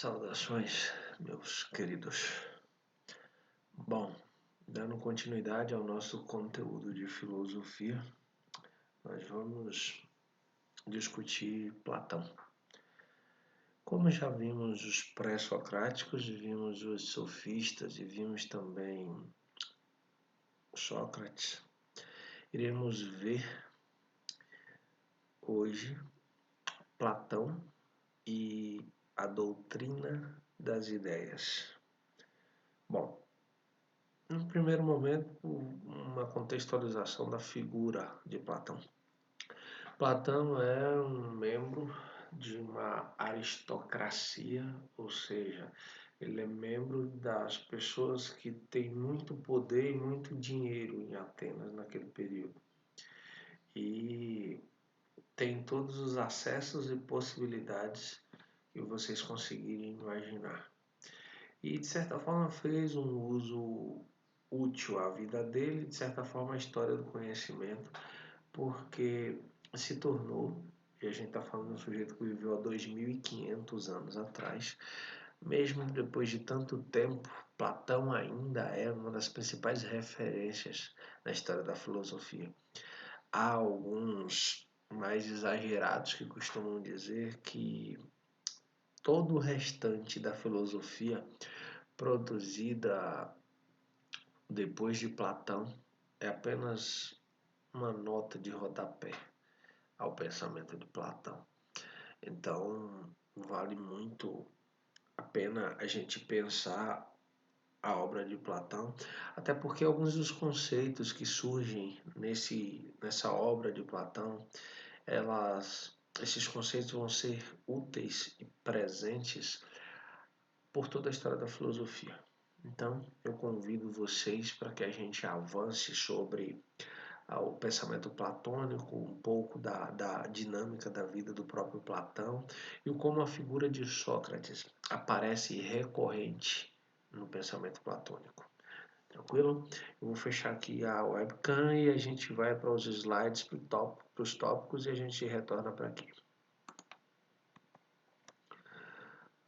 Saudações, meus queridos. Bom, dando continuidade ao nosso conteúdo de filosofia, nós vamos discutir Platão. Como já vimos os pré-socráticos, vimos os sofistas e vimos também Sócrates, iremos ver hoje Platão e a doutrina das ideias. Bom, no primeiro momento, uma contextualização da figura de Platão. Platão é um membro de uma aristocracia, ou seja, ele é membro das pessoas que têm muito poder e muito dinheiro em Atenas naquele período. E tem todos os acessos e possibilidades que vocês conseguirem imaginar. E de certa forma fez um uso útil à vida dele, de certa forma a história do conhecimento, porque se tornou, e a gente está falando de um sujeito que viveu há 2.500 anos atrás, mesmo depois de tanto tempo, Platão ainda é uma das principais referências na história da filosofia. Há alguns mais exagerados que costumam dizer que todo o restante da filosofia produzida depois de Platão é apenas uma nota de rodapé ao pensamento de Platão. Então, vale muito a pena a gente pensar a obra de Platão, até porque alguns dos conceitos que surgem nessa obra de Platão, esses conceitos vão ser úteis e presentes por toda a história da filosofia. Então, eu convido vocês para que a gente avance sobre o pensamento platônico, um pouco da dinâmica da vida do próprio Platão e como a figura de Sócrates aparece recorrente no pensamento platônico. Tranquilo? Eu vou fechar aqui a webcam e a gente vai para os slides, para os tópicos e a gente retorna para aqui.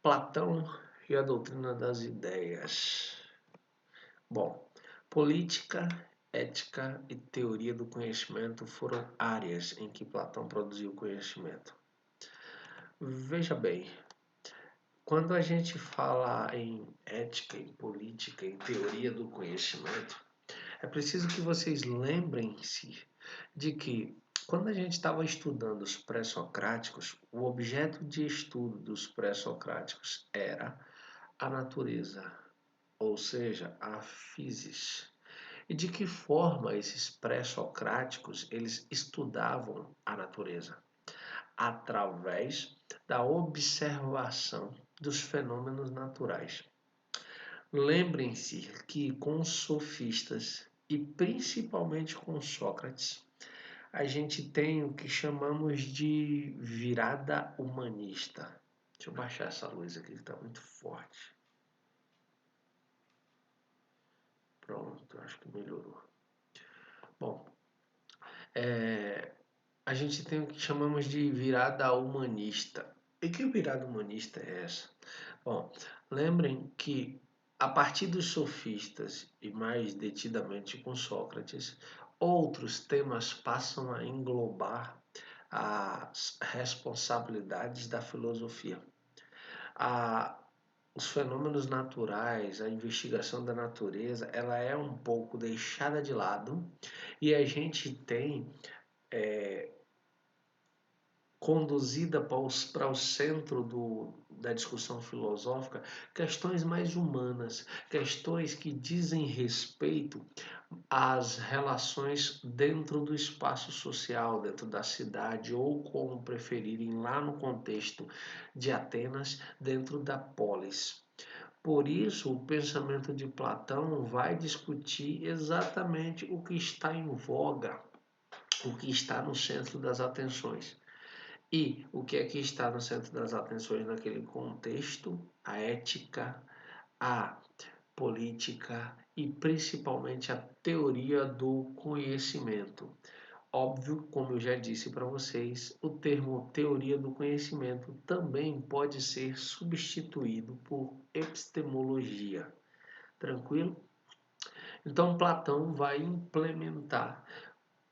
Platão e a doutrina das ideias. Bom, política, ética e teoria do conhecimento foram áreas em que Platão produziu conhecimento. Veja bem, quando a gente fala em ética, em política, em teoria do conhecimento, é preciso que vocês lembrem-se de que quando a gente estava estudando os pré-socráticos, o objeto de estudo dos pré-socráticos era a natureza, ou seja, a physis. E de que forma esses pré-socráticos eles estudavam a natureza? Através da observação dos fenômenos naturais. Lembrem-se que com os sofistas e principalmente com Sócrates, a gente tem o que chamamos de virada humanista. Deixa eu baixar essa luz aqui que está muito forte. Pronto, acho que melhorou. Bom, a gente tem o que chamamos de virada humanista. E que virada humanista é essa? Bom, lembrem que a partir dos sofistas e mais detidamente com Sócrates, outros temas passam a englobar as responsabilidades da filosofia. Os fenômenos naturais, a investigação da natureza, ela é um pouco deixada de lado e a gente tem conduzida para o centro da discussão filosófica questões mais humanas, questões que dizem respeito às relações dentro do espaço social, dentro da cidade, ou como preferirem lá no contexto de Atenas, dentro da polis. Por isso, o pensamento de Platão vai discutir exatamente o que está em voga, o que está no centro das atenções. E o que é que está no centro das atenções naquele contexto? A ética, a política e principalmente a teoria do conhecimento. Óbvio, como eu já disse para vocês, o termo teoria do conhecimento também pode ser substituído por epistemologia. Tranquilo? Então, Platão vai implementar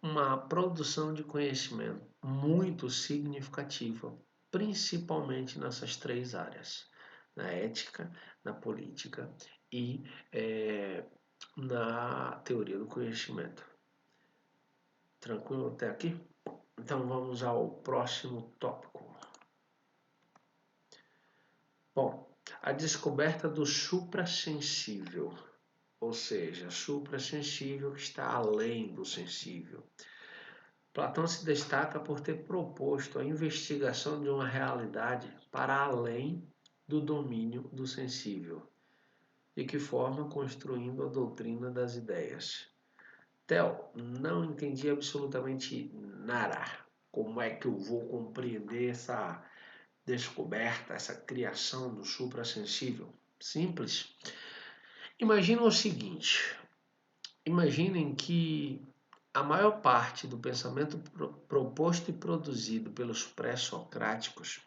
uma produção de conhecimento muito significativa, principalmente nessas três áreas: na ética, na política e na teoria do conhecimento. Tranquilo até aqui? Então vamos ao próximo tópico. Bom, a descoberta do suprassensível, ou seja, suprassensível que está além do sensível. Platão se destaca por ter proposto a investigação de uma realidade para além do domínio do sensível. De que forma? Construindo a doutrina das ideias. Theo, não entendi absolutamente nada. Como é que eu vou compreender essa descoberta, essa criação do suprassensível? Simples. Imagina o seguinte: imaginem que a maior parte do pensamento proposto e produzido pelos pré-socráticos,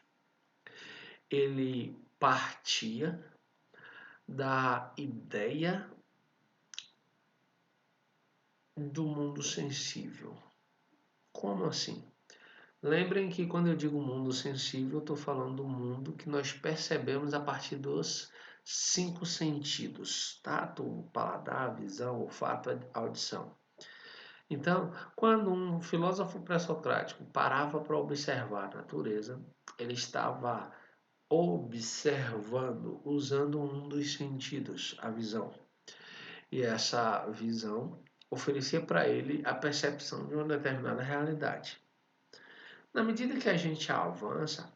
ele partia da ideia do mundo sensível. Como assim? Lembrem que quando eu digo mundo sensível, eu estou falando do mundo que nós percebemos a partir dos 5 sentidos: tato, paladar, visão, olfato, audição. Então, quando um filósofo pré-socrático parava para observar a natureza, ele estava observando usando um dos sentidos, a visão. E essa visão oferecia para ele a percepção de uma determinada realidade. Na medida que a gente avança,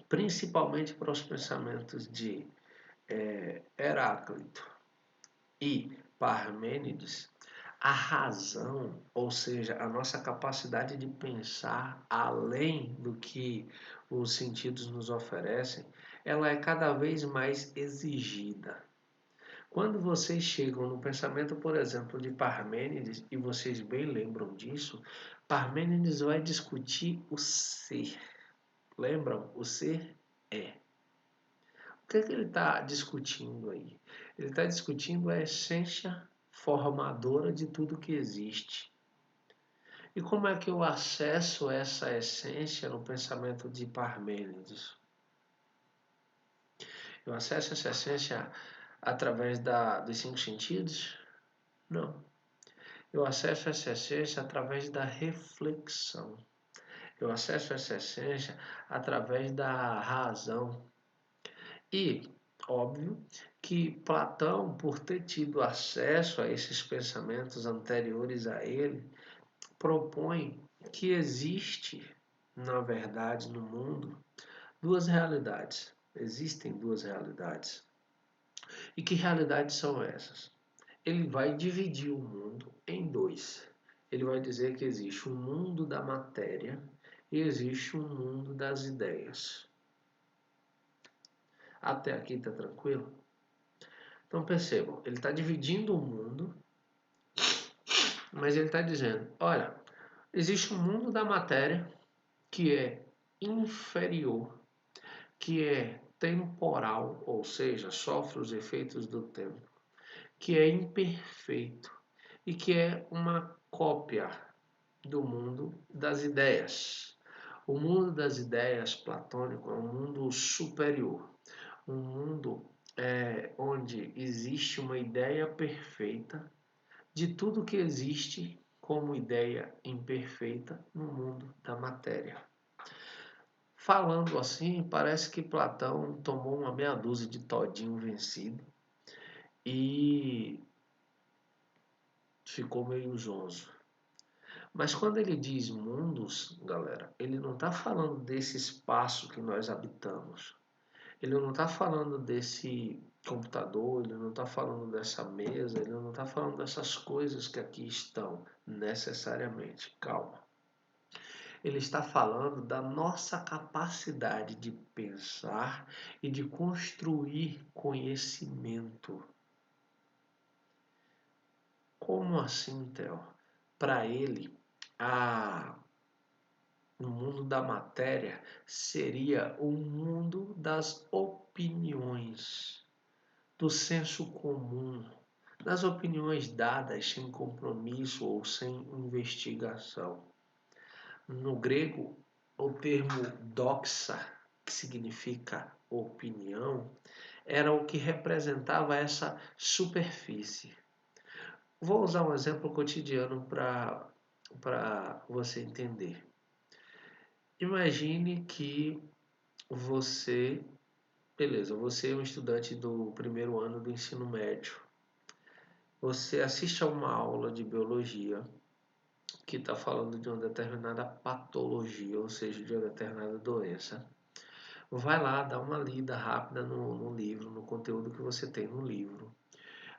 principalmente para os pensamentos de Heráclito e Parmênides, a razão, ou seja, a nossa capacidade de pensar além do que os sentidos nos oferecem, ela é cada vez mais exigida. Quando vocês chegam no pensamento, por exemplo, de Parmênides, e vocês bem lembram disso, Parmênides vai discutir o ser. Lembram? O ser é. O que ele está discutindo aí? Ele está discutindo a essência formadora de tudo que existe. E como é que eu acesso essa essência no pensamento de Parmênides? Eu acesso essa essência através dos 5 sentidos? Não. Eu acesso essa essência através da reflexão. Eu acesso essa essência através da razão. E, óbvio, que Platão, por ter tido acesso a esses pensamentos anteriores a ele, propõe que existe, na verdade, no mundo, duas realidades. Existem duas realidades. E que realidades são essas? Ele vai dividir o mundo em dois. Ele vai dizer que existe um mundo da matéria e existe um mundo das ideias. Até aqui está tranquilo? Então percebam, ele está dividindo o mundo, mas ele está dizendo, olha, existe um mundo da matéria que é inferior, que é temporal, ou seja, sofre os efeitos do tempo, que é imperfeito e que é uma cópia do mundo das ideias. O mundo das ideias platônico é um mundo superior, um mundo onde existe uma ideia perfeita de tudo que existe como ideia imperfeita no mundo da matéria. Falando assim, parece que Platão tomou uma meia dúzia de todinho vencido e ficou meio zonzo. Mas quando ele diz mundos, galera, ele não está falando desse espaço que nós habitamos. Ele não está falando desse computador, ele não está falando dessa mesa, ele não está falando dessas coisas que aqui estão necessariamente. Calma. Ele está falando da nossa capacidade de pensar e de construir conhecimento. Como assim, Theo? Para ele, no mundo da matéria seria o mundo das opiniões, do senso comum, das opiniões dadas sem compromisso ou sem investigação. No grego, o termo doxa, que significa opinião, era o que representava essa superfície. Vou usar um exemplo cotidiano para você entender. Imagine que você é um estudante do primeiro ano do ensino médio. Você assiste a uma aula de biologia que está falando de uma determinada patologia, ou seja, de uma determinada doença. Vai lá, dá uma lida rápida no livro, no conteúdo que você tem no livro.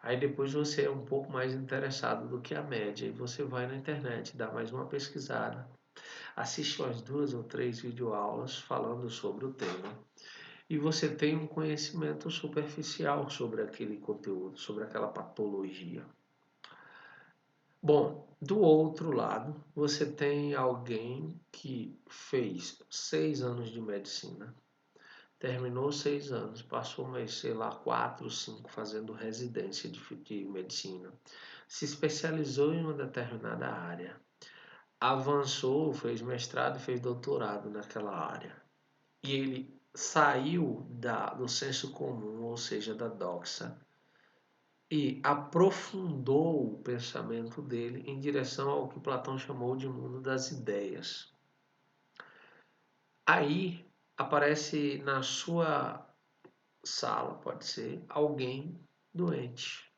Aí depois você é um pouco mais interessado do que a média e você vai na internet, dá mais uma pesquisada, assiste umas 2 ou 3 videoaulas falando sobre o tema e você tem um conhecimento superficial sobre aquele conteúdo, sobre aquela patologia. Bom, do outro lado, você tem alguém que fez 6 anos de medicina, terminou 6 anos, passou mais, sei lá, 4, 5 fazendo residência de medicina, se especializou em uma determinada área, avançou, fez mestrado e fez doutorado naquela área. E ele saiu do senso comum, ou seja, da doxa, e aprofundou o pensamento dele em direção ao que Platão chamou de mundo das ideias. Aí aparece na sua sala, pode ser, alguém doente.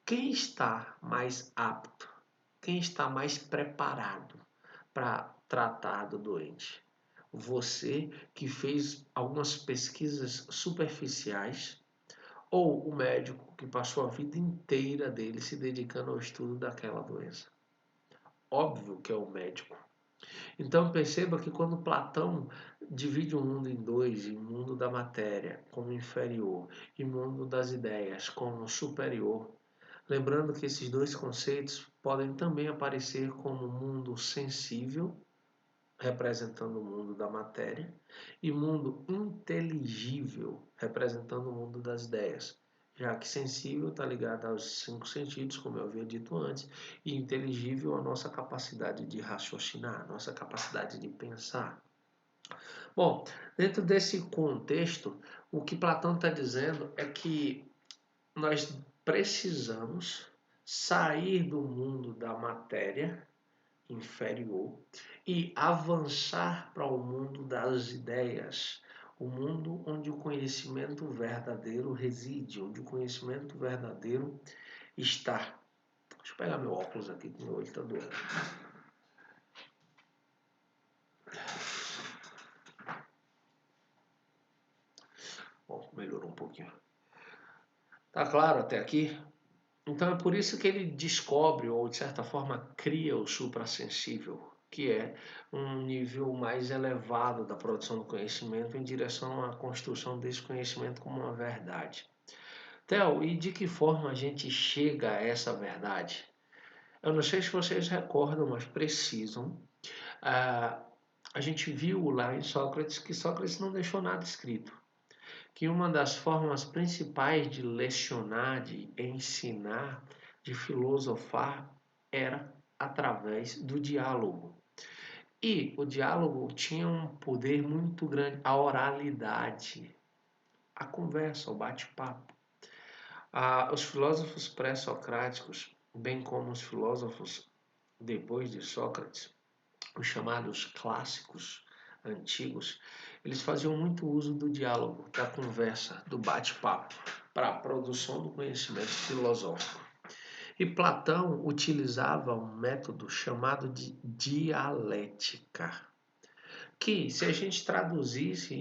Quem está mais apto? Quem está mais preparado para tratar do doente? Você que fez algumas pesquisas superficiais ou o médico que passou a vida inteira dele se dedicando ao estudo daquela doença? Óbvio que é o médico. Então perceba que quando Platão divide o mundo em dois, o mundo da matéria como inferior e o mundo das ideias como superior, lembrando que esses dois conceitos podem também aparecer como mundo sensível, representando o mundo da matéria, e mundo inteligível, representando o mundo das ideias, já que sensível está ligado aos 5 sentidos, como eu havia dito antes, e inteligível a nossa capacidade de raciocinar, a nossa capacidade de pensar. Bom, dentro desse contexto, o que Platão está dizendo é que nós precisamos sair do mundo da matéria inferior e avançar para o mundo das ideias, o mundo onde o conhecimento verdadeiro reside, onde o conhecimento verdadeiro está. Deixa eu pegar meu óculos aqui, que meu olho está doendo. Bom, melhorou um pouquinho. Tá claro até aqui? Então é por isso que ele descobre, ou de certa forma cria o suprassensível, que é um nível mais elevado da produção do conhecimento em direção à construção desse conhecimento como uma verdade. Theo, e de que forma a gente chega a essa verdade? Eu não sei se vocês recordam, mas precisam. A gente viu lá em Sócrates que Sócrates não deixou nada escrito, que uma das formas principais de lecionar, de ensinar, de filosofar era através do diálogo. E o diálogo tinha um poder muito grande, a oralidade, a conversa, o bate-papo. Os filósofos pré-socráticos, bem como os filósofos depois de Sócrates, os chamados clássicos antigos, eles faziam muito uso do diálogo, da conversa, do bate-papo, para a produção do conhecimento filosófico. E Platão utilizava um método chamado de dialética, que, se a gente traduzisse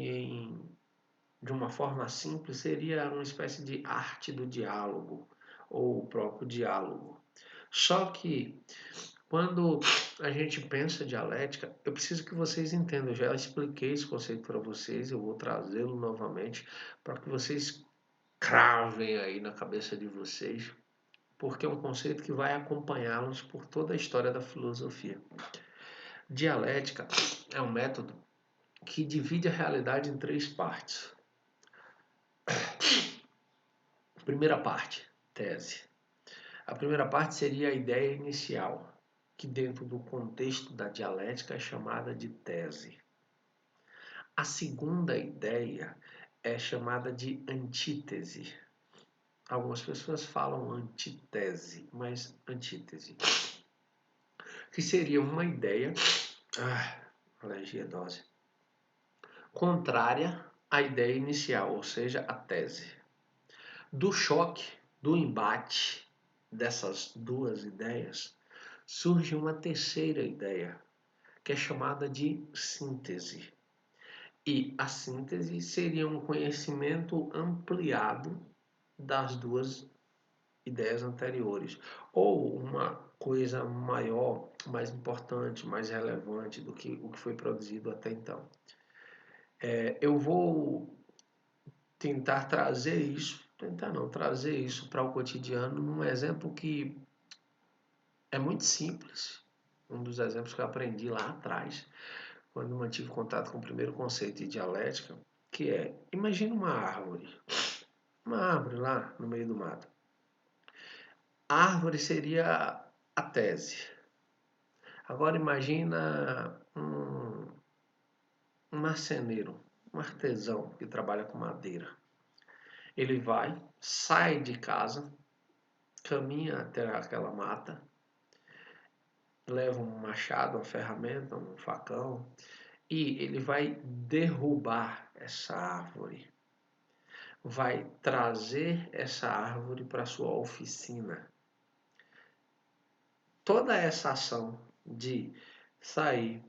de uma forma simples, seria uma espécie de arte do diálogo, ou o próprio diálogo. Só que quando a gente pensa dialética, eu preciso que vocês entendam. Eu já expliquei esse conceito para vocês, eu vou trazê-lo novamente para que vocês cravem aí na cabeça de vocês, porque é um conceito que vai acompanhá-los por toda a história da filosofia. Dialética é um método que divide a realidade em 3 partes. Primeira parte, tese. A primeira parte seria a ideia inicial, que dentro do contexto da dialética é chamada de tese. A segunda ideia é chamada de antítese. Algumas pessoas falam antitese, mas antítese, que seria uma ideia, alergia dose, contrária à ideia inicial, ou seja, a tese. Do choque, do embate dessas duas ideias, surge uma terceira ideia, que é chamada de síntese. E a síntese seria um conhecimento ampliado das duas ideias anteriores, ou uma coisa maior, mais importante, mais relevante do que o que foi produzido até então. Eu vou trazer isso para o cotidiano num exemplo que é muito simples, um dos exemplos que eu aprendi lá atrás, quando mantive contato com o primeiro conceito de dialética, que é, imagina uma árvore lá no meio do mato. A árvore seria a tese. Agora imagina um marceneiro, um artesão que trabalha com madeira. Ele sai de casa, caminha até aquela mata, leva um machado, uma ferramenta, um facão, e ele vai derrubar essa árvore. Vai trazer essa árvore para sua oficina. Toda essa ação de sair,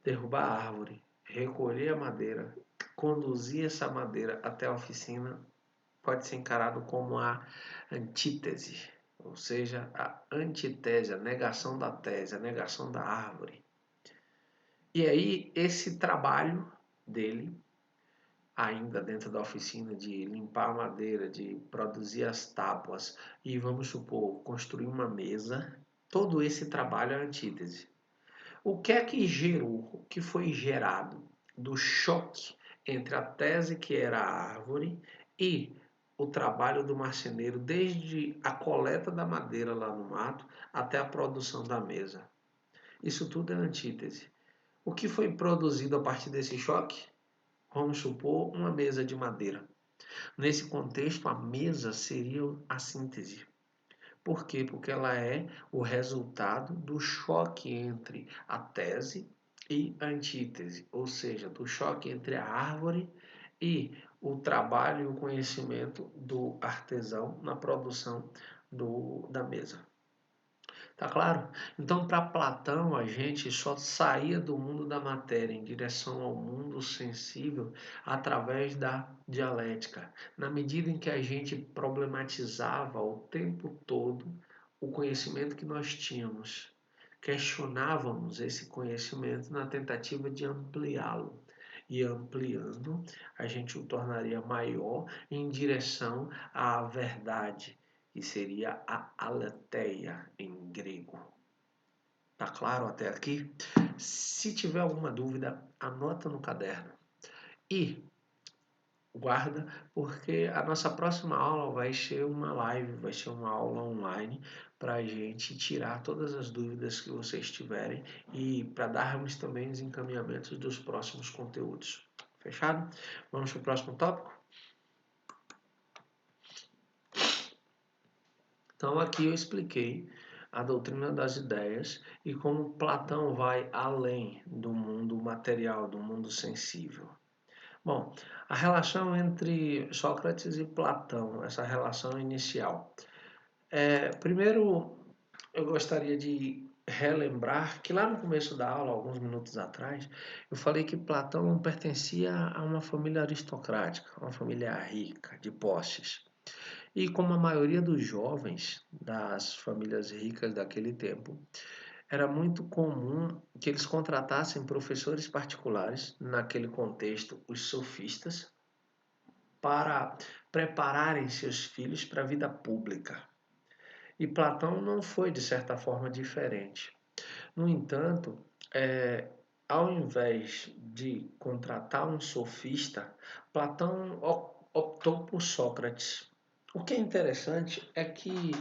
derrubar a árvore, recolher a madeira, conduzir essa madeira até a oficina, pode ser encarado como a antítese, ou seja, a antitese, a negação da tese, a negação da árvore. E aí, esse trabalho dele, ainda dentro da oficina, de limpar a madeira, de produzir as tábuas e, vamos supor, construir uma mesa, todo esse trabalho é antítese. O que é que gerou, o que foi gerado do choque entre a tese que era a árvore e o trabalho do marceneiro, desde a coleta da madeira lá no mato até a produção da mesa? Isso tudo é antítese. O que foi produzido a partir desse choque? Vamos supor uma mesa de madeira. Nesse contexto, a mesa seria a síntese. Por quê? Porque ela é o resultado do choque entre a tese e a antítese, ou seja, do choque entre a árvore e o trabalho e o conhecimento do artesão na produção da mesa. Tá claro? Então, para Platão, a gente só saía do mundo da matéria em direção ao mundo sensível através da dialética. Na medida em que a gente problematizava o tempo todo o conhecimento que nós tínhamos, questionávamos esse conhecimento na tentativa de ampliá-lo. E ampliando, a gente o tornaria maior em direção à verdade, que seria a aletheia em grego. Tá claro até aqui? Se tiver alguma dúvida, anota no caderno e guarda, porque a nossa próxima aula vai ser uma live, vai ser uma aula online para a gente tirar todas as dúvidas que vocês tiverem e para darmos também os encaminhamentos dos próximos conteúdos. Fechado? Vamos para o próximo tópico? Então aqui eu expliquei a doutrina das ideias e como Platão vai além do mundo material, do mundo sensível. Bom, a relação entre Sócrates e Platão, essa relação inicial. Primeiro, eu gostaria de relembrar que lá no começo da aula, alguns minutos atrás, eu falei que Platão pertencia a uma família aristocrática, uma família rica, de posses. E como a maioria dos jovens das famílias ricas daquele tempo, era muito comum que eles contratassem professores particulares, naquele contexto, os sofistas, para prepararem seus filhos para a vida pública. E Platão não foi, de certa forma, diferente. No entanto, ao invés de contratar um sofista, Platão optou por Sócrates. O que é interessante é que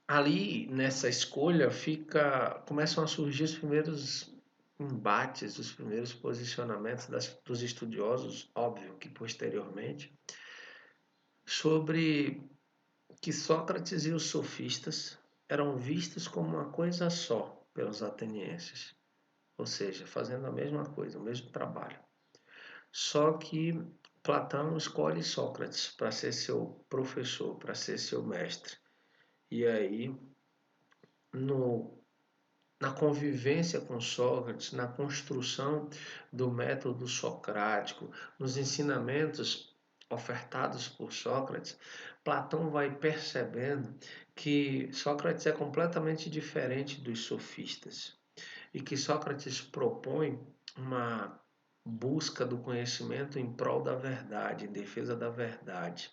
ali nessa escolha começam a surgir os primeiros embates, os primeiros posicionamentos dos estudiosos, óbvio que posteriormente, sobre que Sócrates e os sofistas eram vistos como uma coisa só pelos atenienses, ou seja, fazendo a mesma coisa, o mesmo trabalho. Só que Platão escolhe Sócrates para ser seu professor, para ser seu mestre. E aí, na convivência com Sócrates, na construção do método socrático, nos ensinamentos ofertados por Sócrates, Platão vai percebendo que Sócrates é completamente diferente dos sofistas e que Sócrates propõe uma busca do conhecimento em prol da verdade, em defesa da verdade,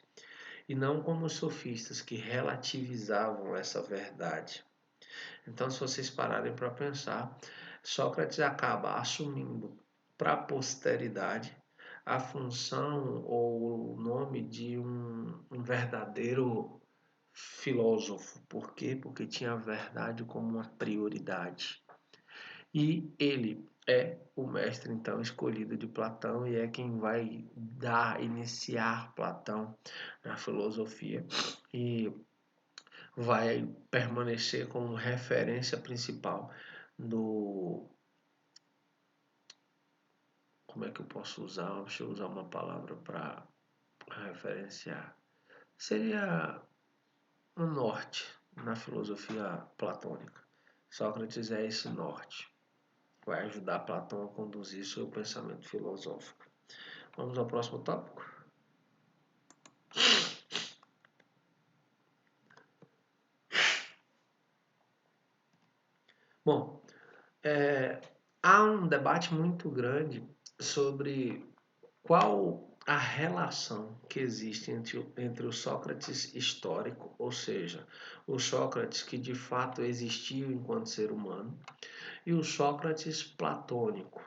e não como os sofistas que relativizavam essa verdade. Então, se vocês pararem para pensar, Sócrates acaba assumindo para a posteridade a função ou o nome de um verdadeiro filósofo. Por quê? Porque tinha a verdade como uma prioridade. E ele é o mestre, então, escolhido de Platão e é quem vai iniciar Platão na filosofia. E vai permanecer como referência principal do... Como é que eu posso usar? Deixa eu usar uma palavra para referenciar. Seria um norte na filosofia platônica. Sócrates é esse norte. Vai ajudar Platão a conduzir seu pensamento filosófico. Vamos ao próximo tópico? Bom, há um debate muito grande sobre qual a relação que existe entre o Sócrates histórico, ou seja, o Sócrates que de fato existiu enquanto ser humano, e o Sócrates platônico,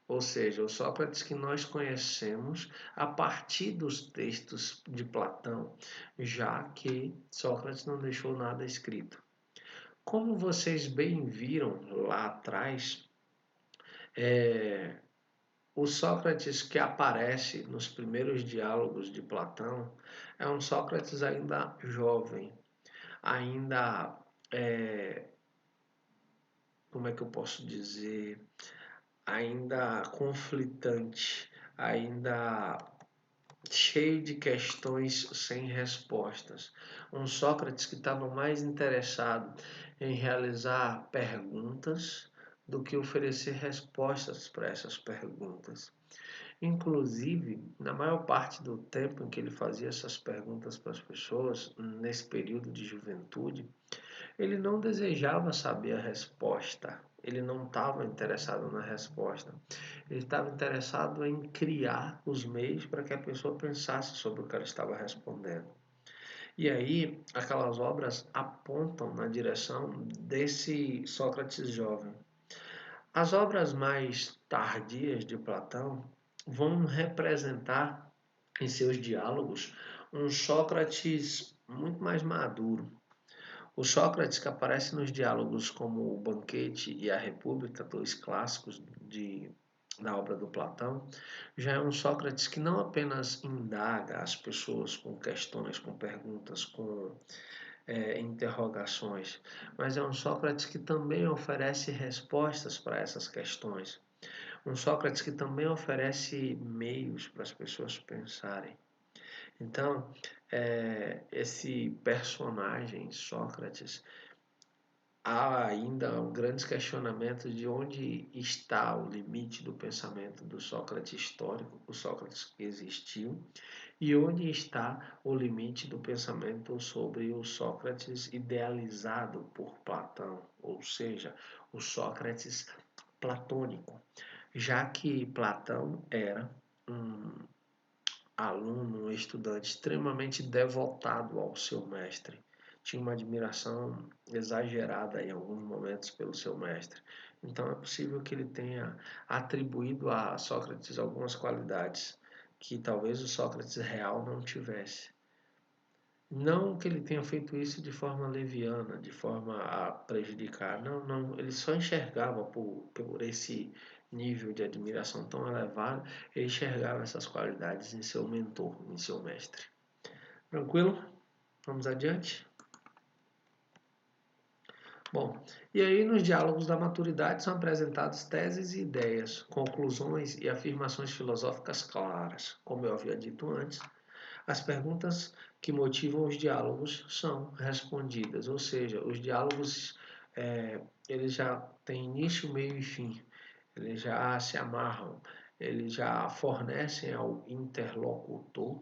ou seja, o Sócrates que nós conhecemos a partir dos textos de Platão, já que Sócrates não deixou nada escrito. Como vocês bem viram lá atrás, o Sócrates que aparece nos primeiros diálogos de Platão é um Sócrates ainda jovem, ainda, como é que eu posso dizer, ainda conflitante, ainda cheio de questões sem respostas. Um Sócrates que estava mais interessado em realizar perguntas do que oferecer respostas para essas perguntas. Inclusive, na maior parte do tempo em que ele fazia essas perguntas para as pessoas, nesse período de juventude, ele não desejava saber a resposta. Ele não estava interessado na resposta. Ele estava interessado em criar os meios para que a pessoa pensasse sobre o que ela estava respondendo. E aí, aquelas obras apontam na direção desse Sócrates jovem. As obras mais tardias de Platão vão representar em seus diálogos um Sócrates muito mais maduro. O Sócrates que aparece nos diálogos como O Banquete e A República, dois clássicos da obra do Platão, já é um Sócrates que não apenas indaga as pessoas com questões, com perguntas, com interrogações, mas é um Sócrates que também oferece respostas para essas questões. Um Sócrates que também oferece meios para as pessoas pensarem. Então, esse personagem, Sócrates, há ainda grandes questionamentos de onde está o limite do pensamento do Sócrates histórico, o Sócrates que existiu, e onde está o limite do pensamento sobre o Sócrates idealizado por Platão, ou seja, o Sócrates platônico, já que Platão era um aluno, um estudante extremamente devotado ao seu mestre. tinha uma admiração exagerada em alguns momentos pelo seu mestre. Então é possível que ele tenha atribuído a Sócrates algumas qualidades que talvez o Sócrates real não tivesse. Não que ele tenha feito isso de forma leviana, de forma a prejudicar. Não, não. Ele só enxergava por esse nível de admiração tão elevado, ele enxergava essas qualidades em seu mentor, em seu mestre. Tranquilo? Vamos adiante? Bom, e aí nos diálogos da maturidade são apresentadas teses e ideias, conclusões e afirmações filosóficas claras. Como eu havia dito antes, as perguntas que motivam os diálogos são respondidas, ou seja, os diálogos eles já têm início, meio e fim, eles já se amarram, eles já fornecem ao interlocutor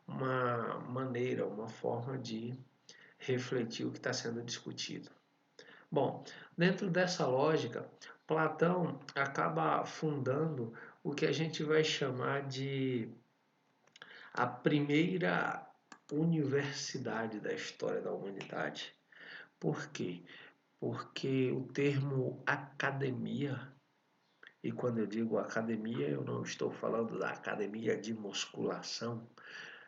uma maneira, uma forma de refletir o que está sendo discutido. Bom, dentro dessa lógica, Platão acaba fundando o que a gente vai chamar de a primeira universidade da história da humanidade. Por quê? Porque o termo academia, e quando eu digo academia, eu não estou falando da academia de musculação,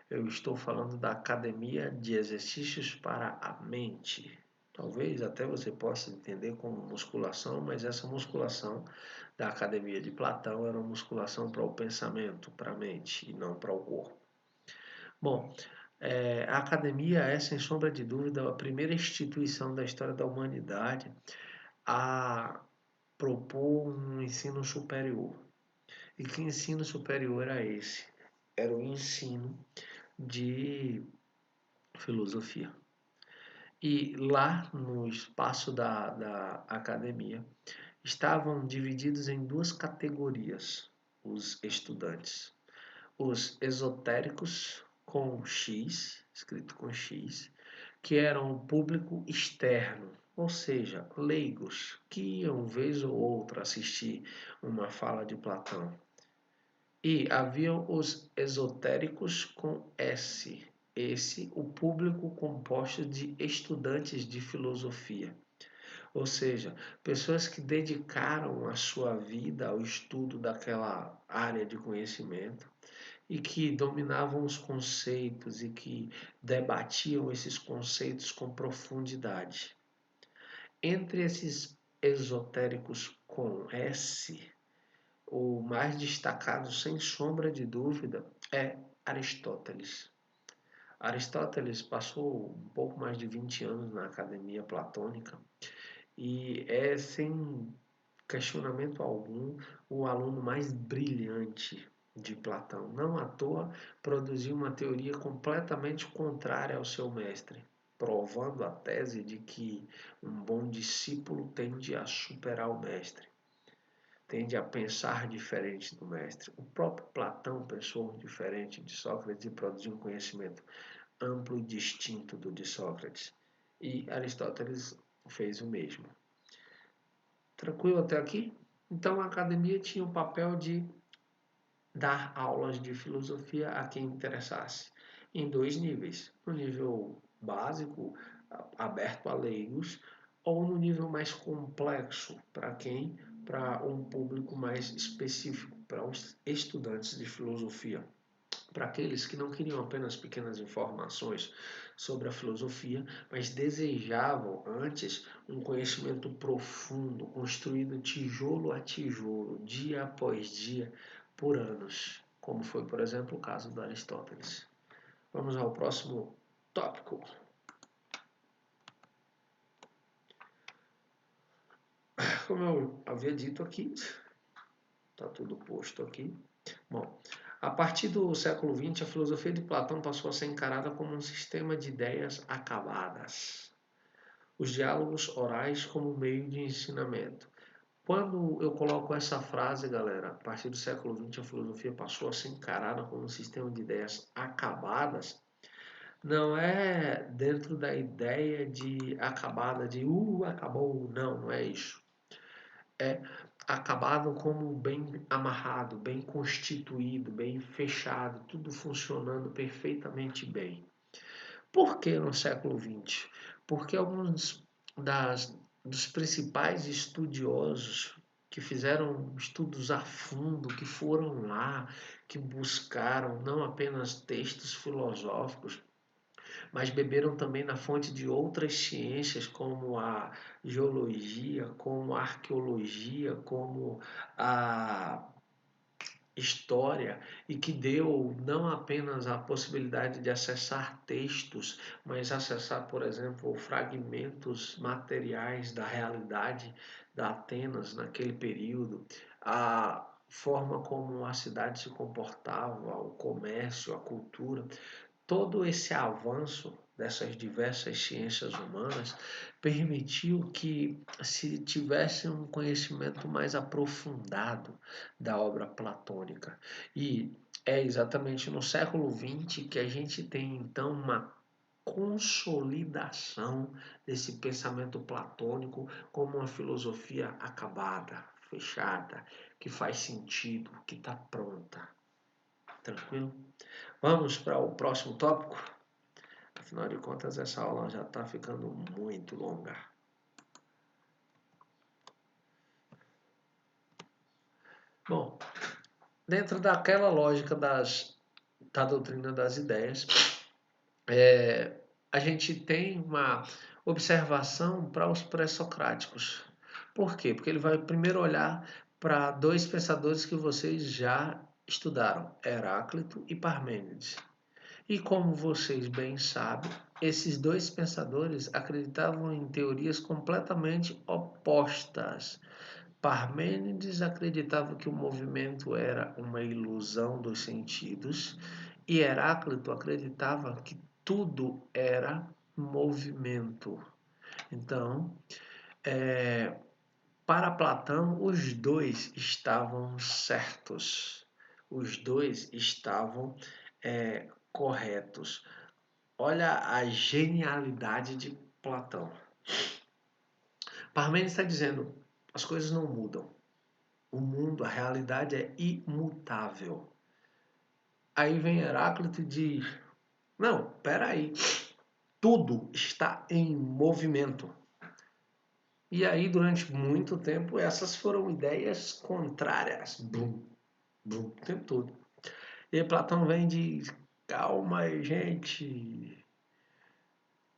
eu estou falando da academia de exercícios para a mente. Talvez até você possa entender como musculação, mas essa musculação da academia de Platão era uma musculação para o pensamento, para a mente e não para o corpo. Bom, a academia é, sem sombra de dúvida, a primeira instituição da história da humanidade a propor um ensino superior. E que ensino superior era esse? Era o ensino de filosofia. E lá no espaço da academia estavam divididos em duas categorias os estudantes. Os esotéricos com X, escrito com X, que eram o público externo, ou seja, leigos, que iam vez ou outra assistir uma fala de Platão. E haviam os esotéricos com S, esse o público composto de estudantes de filosofia, ou seja, pessoas que dedicaram a sua vida ao estudo daquela área de conhecimento e que dominavam os conceitos e que debatiam esses conceitos com profundidade. Entre esses esotéricos com S, o mais destacado, sem sombra de dúvida, é Aristóteles. Aristóteles passou um pouco mais de 20 anos na academia platônica e é, sem questionamento algum, o aluno mais brilhante de Platão. Não à toa produziu uma teoria completamente contrária ao seu mestre, provando a tese de que um bom discípulo tende a superar o mestre, tende a pensar diferente do mestre. O próprio Platão pensou diferente de Sócrates e produziu um conhecimento amplo e distinto do de Sócrates. E Aristóteles fez o mesmo. Tranquilo até aqui? Então a academia tinha o papel de dar aulas de filosofia a quem interessasse, em dois níveis: no nível básico, aberto a leigos, ou no nível mais complexo, para quem? Para um público mais específico, para os estudantes de filosofia. Para aqueles que não queriam apenas pequenas informações sobre a filosofia, mas desejavam antes um conhecimento profundo, construído tijolo a tijolo, dia após dia, por anos, como foi, por exemplo, o caso do Aristóteles. Vamos ao próximo tópico. Como eu havia dito aqui, está tudo posto aqui. Bom, a partir do século XX, a filosofia de Platão passou a ser encarada como um sistema de ideias acabadas. Os diálogos orais como meio de ensinamento. Quando eu coloco essa frase, galera, a partir do século XX, a filosofia passou a ser encarada como um sistema de ideias acabadas, não é dentro da ideia de acabada, de acabou, não é isso. É acabado como bem amarrado, bem constituído, bem fechado, tudo funcionando perfeitamente bem. Por que no século XX? Porque alguns dos principais estudiosos que fizeram estudos a fundo, que foram lá, que buscaram não apenas textos filosóficos, mas beberam também na fonte de outras ciências, como a geologia, como a arqueologia, como a história, e que deu não apenas a possibilidade de acessar textos, mas acessar, por exemplo, fragmentos materiais da realidade da Atenas naquele período, a forma como a cidade se comportava, o comércio, a cultura. Todo esse avanço dessas diversas ciências humanas permitiu que se tivesse um conhecimento mais aprofundado da obra platônica. E é exatamente no século XX que a gente tem então uma consolidação desse pensamento platônico como uma filosofia acabada, fechada, que faz sentido, que está pronta. Tranquilo? Vamos para o próximo tópico? Afinal de contas, essa aula já está ficando muito longa. Bom, dentro daquela lógica da doutrina das ideias, a gente tem uma observação para os pré-socráticos. Por quê? Porque ele vai primeiro olhar para dois pensadores que vocês já estudaram, Heráclito e Parmênides. E como vocês bem sabem, esses dois pensadores acreditavam em teorias completamente opostas. Parmênides acreditava que o movimento era uma ilusão dos sentidos e Heráclito acreditava que tudo era movimento. Então, para Platão, os dois estavam certos. Os dois estavam corretos. Olha a genialidade de Platão. Parmênides está dizendo, as coisas não mudam. O mundo, a realidade é imutável. Aí vem Heráclito e diz, não, peraí, tudo está em movimento. E aí, durante muito tempo, essas foram ideias contrárias. Bum, bum, o tempo todo. E aí Platão vem e diz, calma aí, gente,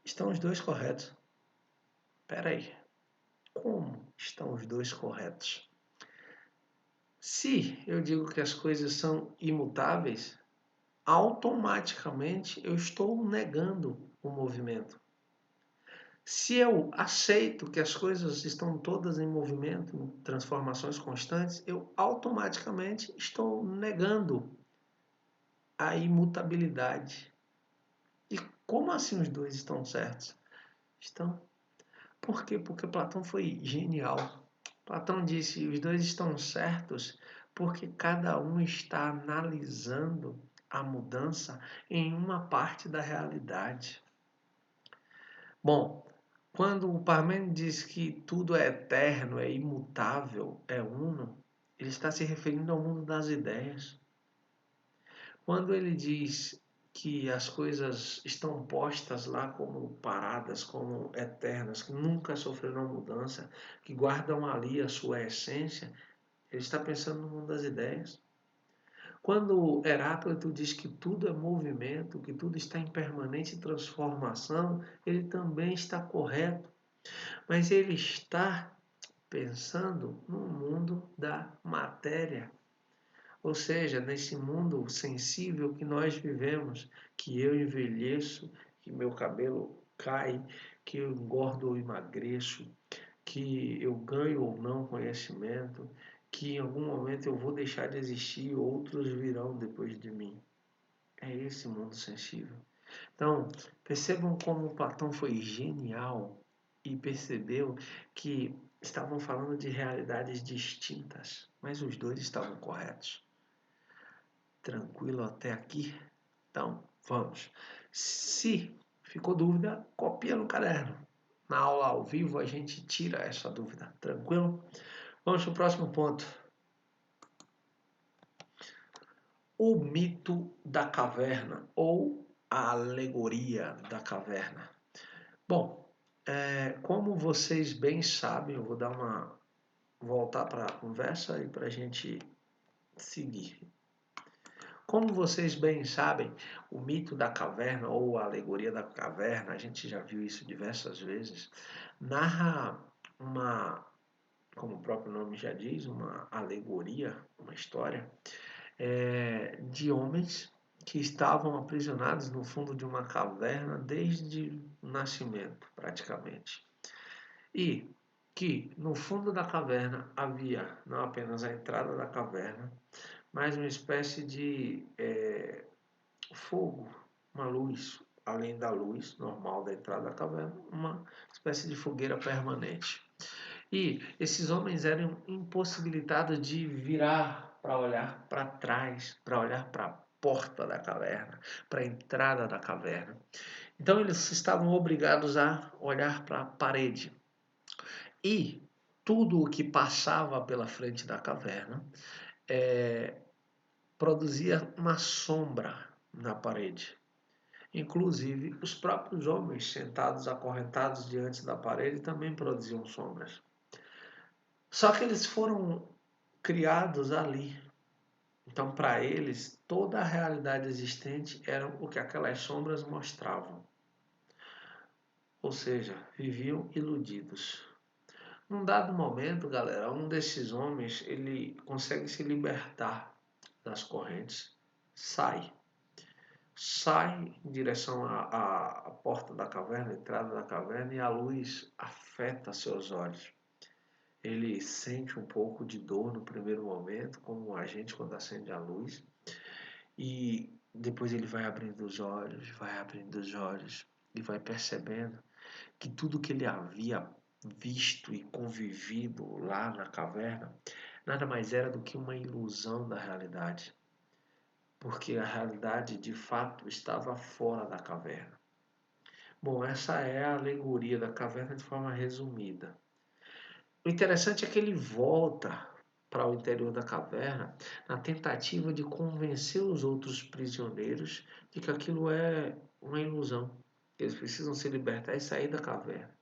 estão os dois corretos. Peraí, como estão os dois corretos? Se eu digo que as coisas são imutáveis, automaticamente eu estou negando o movimento. Se eu aceito que as coisas estão todas em movimento, em transformações constantes, eu automaticamente estou negando a imutabilidade. E como assim os dois estão certos? Estão. Por quê? Porque Platão foi genial. Platão disse: os dois estão certos porque cada um está analisando a mudança em uma parte da realidade. Bom, quando o Parmênides diz que tudo é eterno, é imutável, é uno, ele está se referindo ao mundo das ideias. Quando ele diz que as coisas estão postas lá como paradas, como eternas, que nunca sofrerão mudança, que guardam ali a sua essência, ele está pensando no mundo das ideias. Quando Heráclito diz que tudo é movimento, que tudo está em permanente transformação, ele também está correto, mas ele está pensando no mundo da matéria. Ou seja, nesse mundo sensível que nós vivemos, que eu envelheço, que meu cabelo cai, que eu engordo ou emagreço, que eu ganho ou não conhecimento, que em algum momento eu vou deixar de existir e outros virão depois de mim. É esse mundo sensível. Então, percebam como Platão foi genial e percebeu que estavam falando de realidades distintas, mas os dois estavam corretos. Tranquilo até aqui? Então, vamos. Se ficou dúvida, copia no caderno. Na aula ao vivo a gente tira essa dúvida. Tranquilo? Vamos para o próximo ponto. O mito da caverna ou a alegoria da caverna? Bom, como vocês bem sabem, eu vou voltar para a conversa e para a gente seguir. Como vocês bem sabem, o mito da caverna ou a alegoria da caverna, a gente já viu isso diversas vezes, narra como o próprio nome já diz, uma alegoria, uma história de homens que estavam aprisionados no fundo de uma caverna desde o nascimento, praticamente. E que no fundo da caverna havia não apenas a entrada da caverna, mas uma espécie de fogo, uma luz, além da luz normal da entrada da caverna, uma espécie de fogueira permanente. E esses homens eram impossibilitados de virar para olhar para trás, para olhar para a porta da caverna, para a entrada da caverna. Então eles estavam obrigados a olhar para a parede. E tudo o que passava pela frente da caverna produzia uma sombra na parede. Inclusive, os próprios homens sentados acorrentados diante da parede também produziam sombras. Só que eles foram criados ali. Então, para eles, toda a realidade existente era o que aquelas sombras mostravam. Ou seja, viviam iludidos. Num dado momento, galera, um desses homens, ele consegue se libertar das correntes, sai em direção à porta da caverna, à entrada da caverna, e a luz afeta seus olhos. Ele sente um pouco de dor no primeiro momento, como a gente quando acende a luz, e depois ele vai abrindo os olhos e vai percebendo que tudo que ele havia visto e convivido lá na caverna nada mais era do que uma ilusão da realidade, porque a realidade de fato estava fora da caverna. Bom, essa é a alegoria da caverna de forma resumida. O interessante é que ele volta para o interior da caverna na tentativa de convencer os outros prisioneiros de que aquilo é uma ilusão. Eles precisam se libertar e sair da caverna.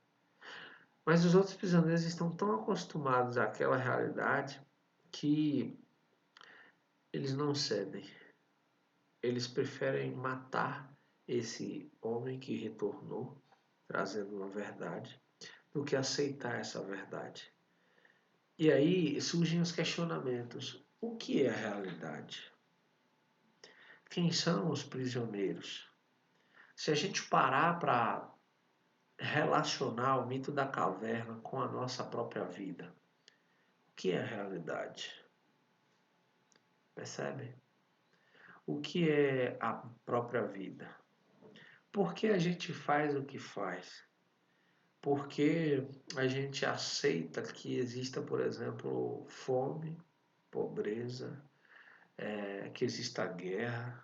Mas os outros prisioneiros estão tão acostumados àquela realidade que eles não cedem. Eles preferem matar esse homem que retornou, trazendo uma verdade, do que aceitar essa verdade. E aí surgem os questionamentos. O que é a realidade? Quem são os prisioneiros? Se a gente parar para relacionar o mito da caverna com a nossa própria vida, o que é a realidade? Percebe? O que é a própria vida? Por que a gente faz o que faz? Por que a gente aceita que exista, por exemplo, fome, pobreza, que exista guerra,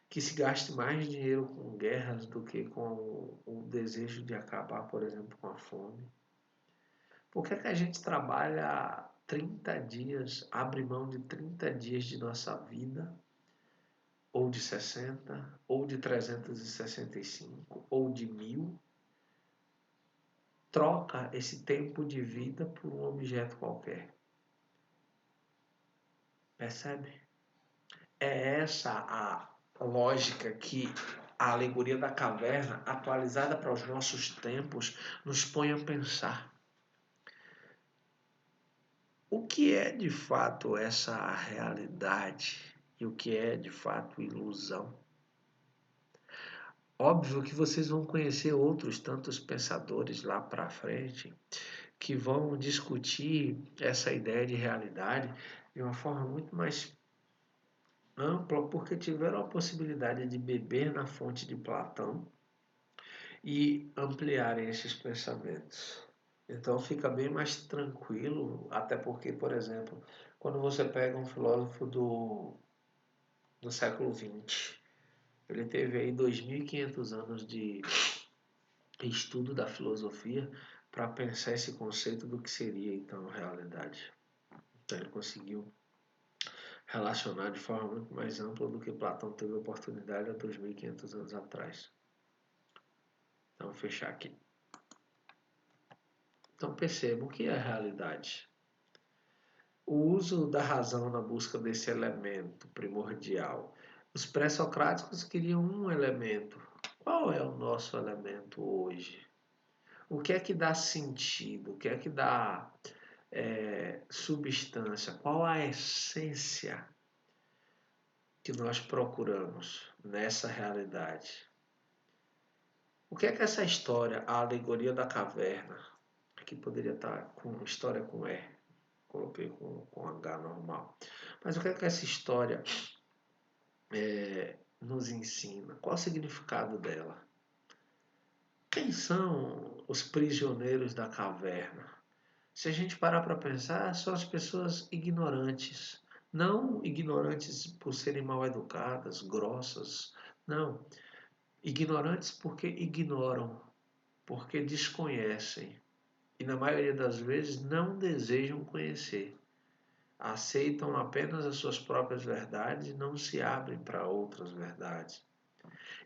que se gaste mais dinheiro com guerras do que com o desejo de acabar, por exemplo, com a fome? Por que a gente trabalha 30 dias, abre mão de 30 dias de nossa vida, ou de 60, ou de 365, ou de 1000, troca esse tempo de vida por um objeto qualquer? Percebe? É essa a lógica que a alegoria da caverna, atualizada para os nossos tempos, nos põe a pensar. O que é de fato essa realidade e o que é de fato ilusão? Óbvio que vocês vão conhecer outros tantos pensadores lá para frente que vão discutir essa ideia de realidade de uma forma muito mais ampla, porque tiveram a possibilidade de beber na fonte de Platão e ampliarem esses pensamentos. Então fica bem mais tranquilo, até porque, por exemplo, quando você pega um filósofo do século XX, ele teve aí 2.500 anos de estudo da filosofia para pensar esse conceito do que seria então a realidade. Então ele conseguiu relacionar de forma muito mais ampla do que Platão teve oportunidade há 2.500 anos atrás. Então, vou fechar aqui. Então, percebam o que é a realidade. O uso da razão na busca desse elemento primordial. Os pré-socráticos queriam um elemento. Qual é o nosso elemento hoje? O que é que dá sentido? O que é que dá substância? Qual a essência que nós procuramos nessa realidade? O que é que essa história, a alegoria da caverna, aqui poderia estar com história com E, coloquei com H normal, mas o que é que essa história nos ensina? Qual o significado dela? Quem são os prisioneiros da caverna? Se a gente parar para pensar, são as pessoas ignorantes. Não ignorantes por serem mal educadas, grossas. Não. Ignorantes porque ignoram, porque desconhecem. E na maioria das vezes não desejam conhecer. Aceitam apenas as suas próprias verdades e não se abrem para outras verdades.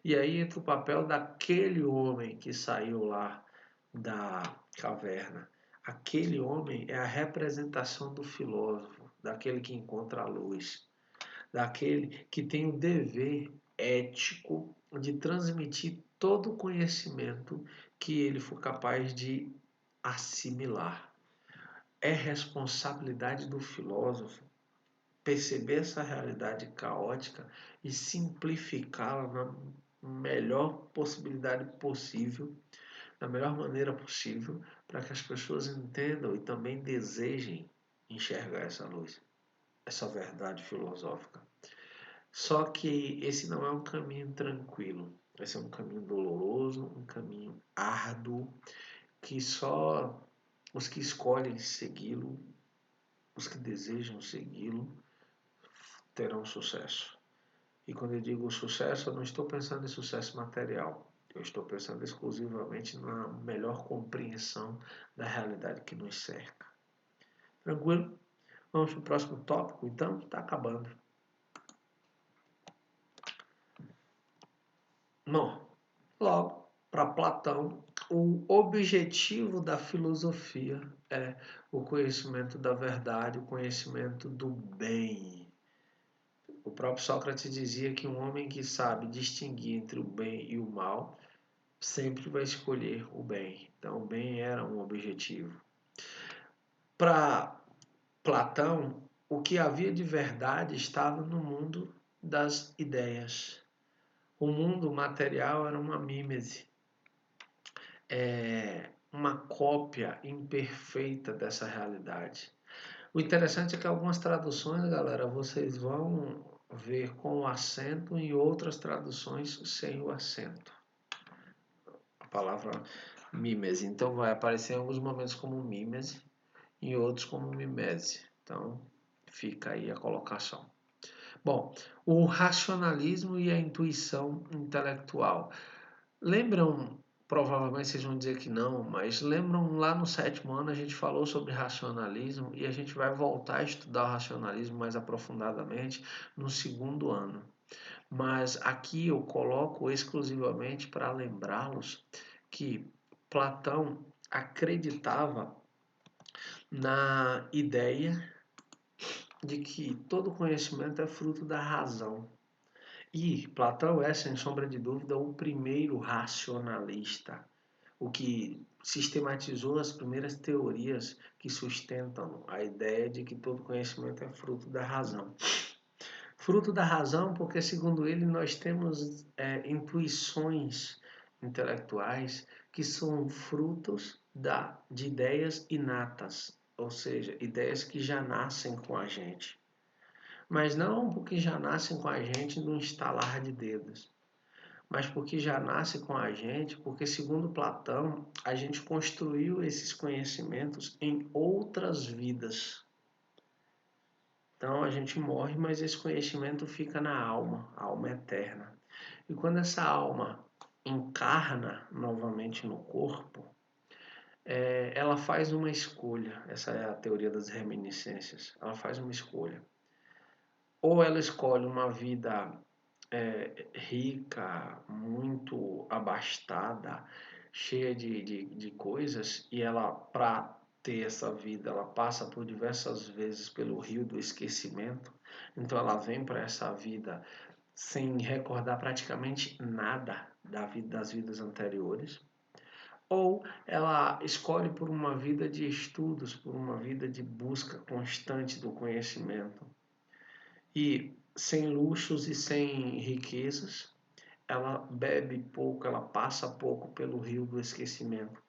E aí entra o papel daquele homem que saiu lá da caverna. Aquele homem é a representação do filósofo, daquele que encontra a luz, daquele que tem o dever ético de transmitir todo o conhecimento que ele for capaz de assimilar. É responsabilidade do filósofo perceber essa realidade caótica e simplificá-la na melhor possibilidade possível, da melhor maneira possível, para que as pessoas entendam e também desejem enxergar essa luz, essa verdade filosófica. Só que esse não é um caminho tranquilo, esse é um caminho doloroso, um caminho árduo, que só os que escolhem segui-lo, os que desejam segui-lo, terão sucesso. E quando eu digo sucesso, eu não estou pensando em sucesso material. Eu estou pensando exclusivamente na melhor compreensão da realidade que nos cerca. Tranquilo? Vamos para o próximo tópico, então? Está acabando. Bom, logo, para Platão, o objetivo da filosofia é o conhecimento da verdade, o conhecimento do bem. O próprio Sócrates dizia que um homem que sabe distinguir entre o bem e o mal sempre vai escolher o bem. Então, o bem era um objetivo. Para Platão, o que havia de verdade estava no mundo das ideias. O mundo material era uma mímese, uma cópia imperfeita dessa realidade. O interessante é que algumas traduções, galera, vocês vão ver com o acento e outras traduções sem o acento. A palavra mimese. Então vai aparecer em alguns momentos como mimese, em outros como mimese. Então fica aí a colocação. Bom, o racionalismo e a intuição intelectual. Lembram, provavelmente vocês vão dizer que não, mas lembram lá no 7º ano a gente falou sobre racionalismo e a gente vai voltar a estudar o racionalismo mais aprofundadamente no 2º ano. Mas aqui eu coloco exclusivamente para lembrá-los que Platão acreditava na ideia de que todo conhecimento é fruto da razão. E Platão é, sem sombra de dúvida, o primeiro racionalista, o que sistematizou as primeiras teorias que sustentam a ideia de que todo conhecimento é fruto da razão. Fruto da razão, porque, segundo ele, nós temos intuições intelectuais que são frutos de ideias inatas, ou seja, ideias que já nascem com a gente. Mas não porque já nascem com a gente num estalar de dedos, mas porque já nasce com a gente, porque, segundo Platão, a gente construiu esses conhecimentos em outras vidas. Então a gente morre, mas esse conhecimento fica na alma, a alma eterna. E quando essa alma encarna novamente no corpo, ela faz uma escolha. Essa é a teoria das reminiscências. Ela faz uma escolha. ou ela escolhe uma vida rica, muito abastada, cheia de coisas, e ela, para ter essa vida, ela passa por diversas vezes pelo rio do esquecimento, então ela vem para essa vida sem recordar praticamente nada das vidas anteriores, ou ela escolhe por uma vida de estudos, por uma vida de busca constante do conhecimento, e sem luxos e sem riquezas, ela bebe pouco, ela passa pouco pelo rio do esquecimento.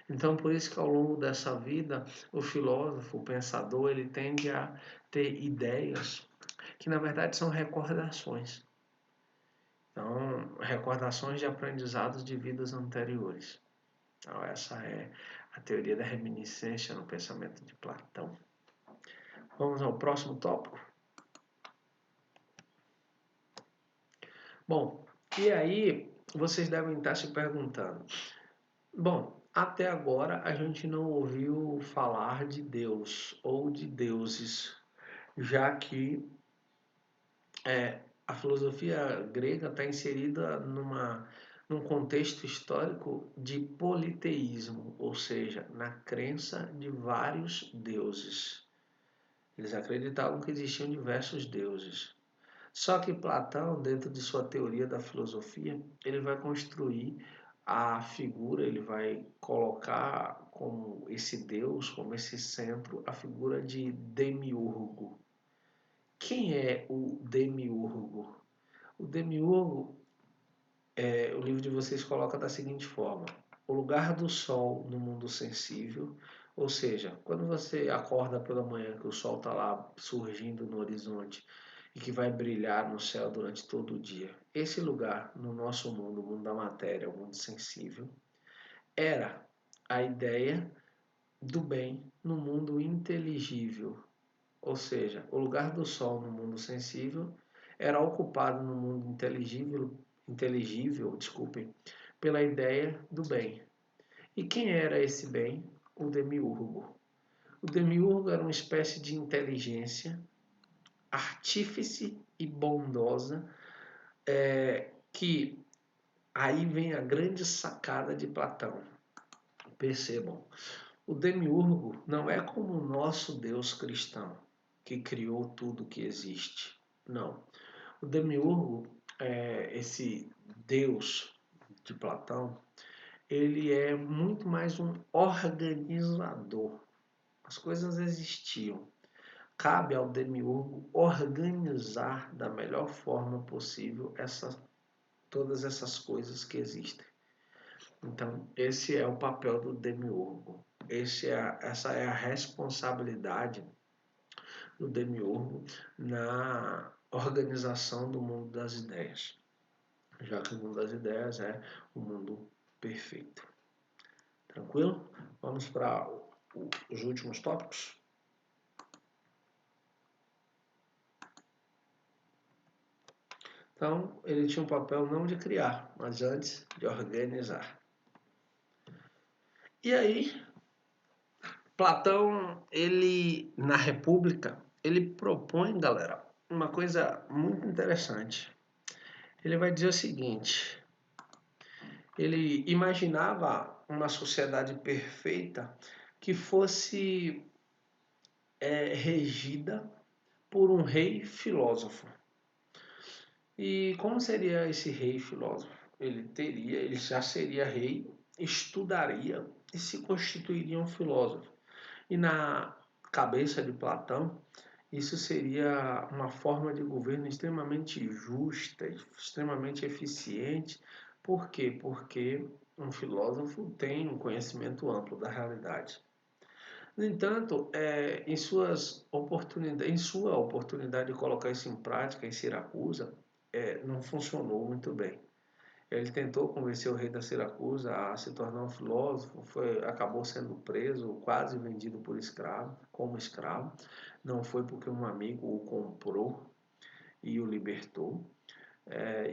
Então, por isso que ao longo dessa vida, o filósofo, o pensador, ele tende a ter ideias que na verdade são recordações. Então, recordações de aprendizados de vidas anteriores. Então, essa é a teoria da reminiscência no pensamento de Platão. Vamos ao próximo tópico? Bom, e aí vocês devem estar se perguntando: bom, até agora a gente não ouviu falar de Deus ou de deuses, já que a filosofia grega está inserida num contexto histórico de politeísmo, ou seja, na crença de vários deuses. Eles acreditavam que existiam diversos deuses. Só que Platão, dentro de sua teoria da filosofia, ele vai construir a figura, ele vai colocar como esse Deus, como esse centro, a figura de Demiurgo. Quem é o Demiurgo? O Demiurgo, o livro de vocês coloca da seguinte forma: o lugar do sol no mundo sensível, ou seja, quando você acorda pela manhã que o sol está lá surgindo no horizonte e que vai brilhar no céu durante todo o dia. Esse lugar no nosso mundo, o mundo da matéria, o mundo sensível, era a ideia do bem no mundo inteligível, ou seja, o lugar do sol no mundo sensível era ocupado no mundo inteligível, desculpem, pela ideia do bem. E quem era esse bem? O demiurgo. O demiurgo era uma espécie de inteligência artífice e bondosa, que aí vem a grande sacada de Platão. Percebam, o demiurgo não é como o nosso Deus cristão, que criou tudo que existe. Não. O demiurgo, esse Deus de Platão, ele é muito mais um organizador. As coisas existiam. Cabe ao demiurgo organizar da melhor forma possível todas essas coisas que existem. Então, esse é o papel do demiurgo. Essa é a responsabilidade do demiurgo na organização do mundo das ideias, já que o mundo das ideias é o mundo perfeito. Tranquilo? Vamos para os últimos tópicos? Então, ele tinha um papel não de criar, mas antes de organizar. E aí, Platão, ele na República, ele propõe, galera, uma coisa muito interessante. Ele vai dizer o seguinte: ele imaginava uma sociedade perfeita que fosse regida por um rei filósofo. E como seria esse rei filósofo? Ele já seria rei, estudaria e se constituiria um filósofo. E na cabeça de Platão, isso seria uma forma de governo extremamente justa, extremamente eficiente. Por quê? Porque um filósofo tem um conhecimento amplo da realidade. No entanto, em sua oportunidade de colocar isso em prática em Siracusa, não funcionou muito bem. Ele tentou convencer o rei da Siracusa a se tornar um filósofo, acabou sendo preso, quase vendido como escravo. Não foi porque um amigo o comprou e o libertou.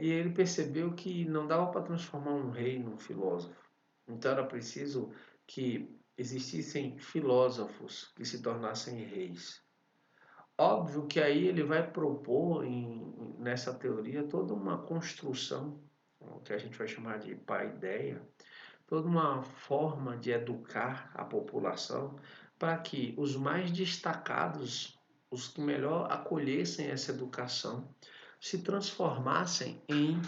E ele percebeu que não dava para transformar um rei num filósofo. Então era preciso que existissem filósofos que se tornassem reis. Óbvio que aí ele vai propor nessa teoria toda uma construção, o que a gente vai chamar de paideia, toda uma forma de educar a população para que os mais destacados, os que melhor acolhessem essa educação, se transformassem em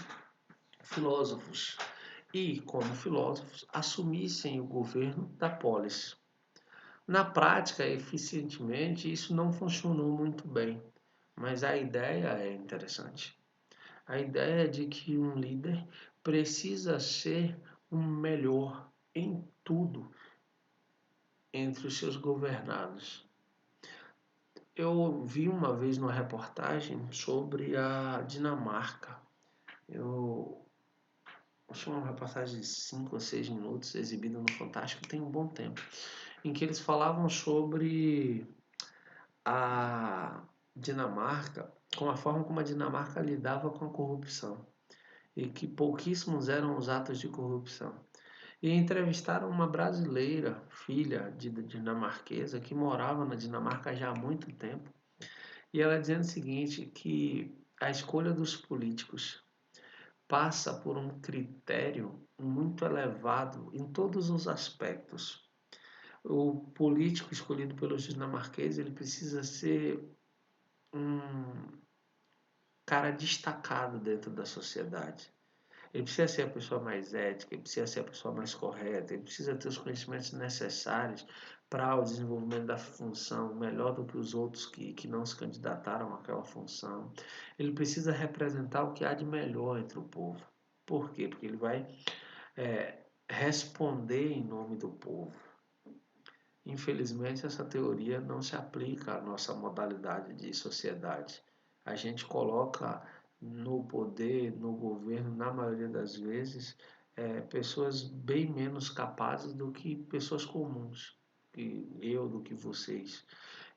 filósofos e, como filósofos, assumissem o governo da polis. Na prática, eficientemente, isso não funcionou muito bem, mas a ideia é interessante. A ideia de que um líder precisa ser o melhor em tudo entre os seus governados. Eu vi uma vez uma reportagem sobre a Dinamarca. Eu achei uma reportagem de 5 ou 6 minutos, exibida no Fantástico tem um bom tempo, em que eles falavam sobre a Dinamarca, com a forma como a Dinamarca lidava com a corrupção e que pouquíssimos eram os atos de corrupção. E entrevistaram uma brasileira, filha de dinamarquesa, que morava na Dinamarca já há muito tempo, e ela dizendo o seguinte, que a escolha dos políticos passa por um critério muito elevado em todos os aspectos. O político escolhido pelos dinamarqueses, ele precisa ser um cara destacado dentro da sociedade. Ele precisa ser a pessoa mais ética, ele precisa ser a pessoa mais correta, ele precisa ter os conhecimentos necessários para o desenvolvimento da função, melhor do que os outros que não se candidataram àquela função. Ele precisa representar o que há de melhor entre o povo. Por quê? Porque ele vai responder em nome do povo. Infelizmente, essa teoria não se aplica à nossa modalidade de sociedade. A gente coloca no poder, no governo, na maioria das vezes, pessoas bem menos capazes do que pessoas comuns, que eu, do que vocês.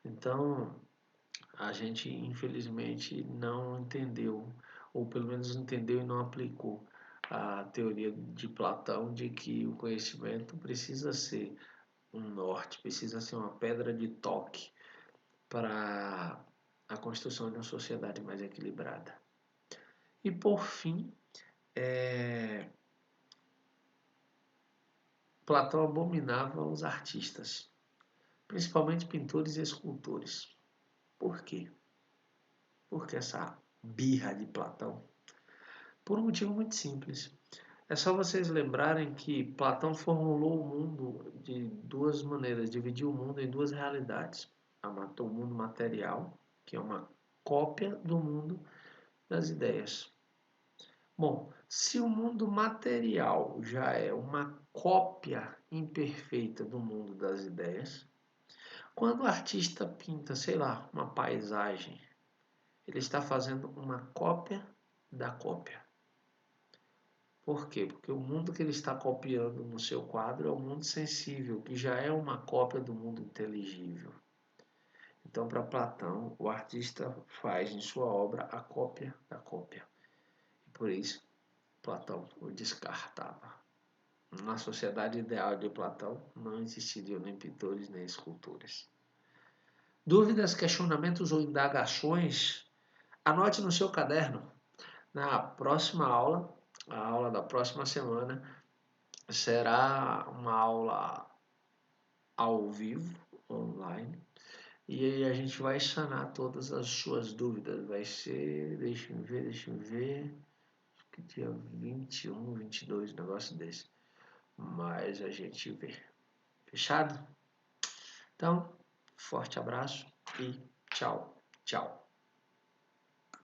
Então, a gente, infelizmente, não entendeu, ou pelo menos entendeu e não aplicou a teoria de Platão de que o conhecimento precisa ser um norte, precisa ser uma pedra de toque para a construção de uma sociedade mais equilibrada. E por fim, Platão abominava os artistas, principalmente pintores e escultores. Por quê? Por que essa birra de Platão? Por um motivo muito simples. É só vocês lembrarem que Platão formulou o mundo de duas maneiras, dividiu o mundo em duas realidades. O mundo material, que é uma cópia do mundo das ideias. Bom, se o mundo material já é uma cópia imperfeita do mundo das ideias, quando o artista pinta, sei lá, uma paisagem, ele está fazendo uma cópia da cópia. Por quê? Porque o mundo que ele está copiando no seu quadro é o mundo sensível, que já é uma cópia do mundo inteligível. Então, para Platão, o artista faz em sua obra a cópia da cópia. E por isso, Platão o descartava. Na sociedade ideal de Platão, não existiriam nem pintores nem escultores. Dúvidas, questionamentos ou indagações? Anote no seu caderno. Na próxima aula, a aula da próxima semana, será uma aula ao vivo, online, e aí a gente vai sanar todas as suas dúvidas. Vai ser, deixa eu ver, acho que dia 21, 22, um negócio desse. Mas a gente vê. Fechado? Então, forte abraço e tchau, tchau.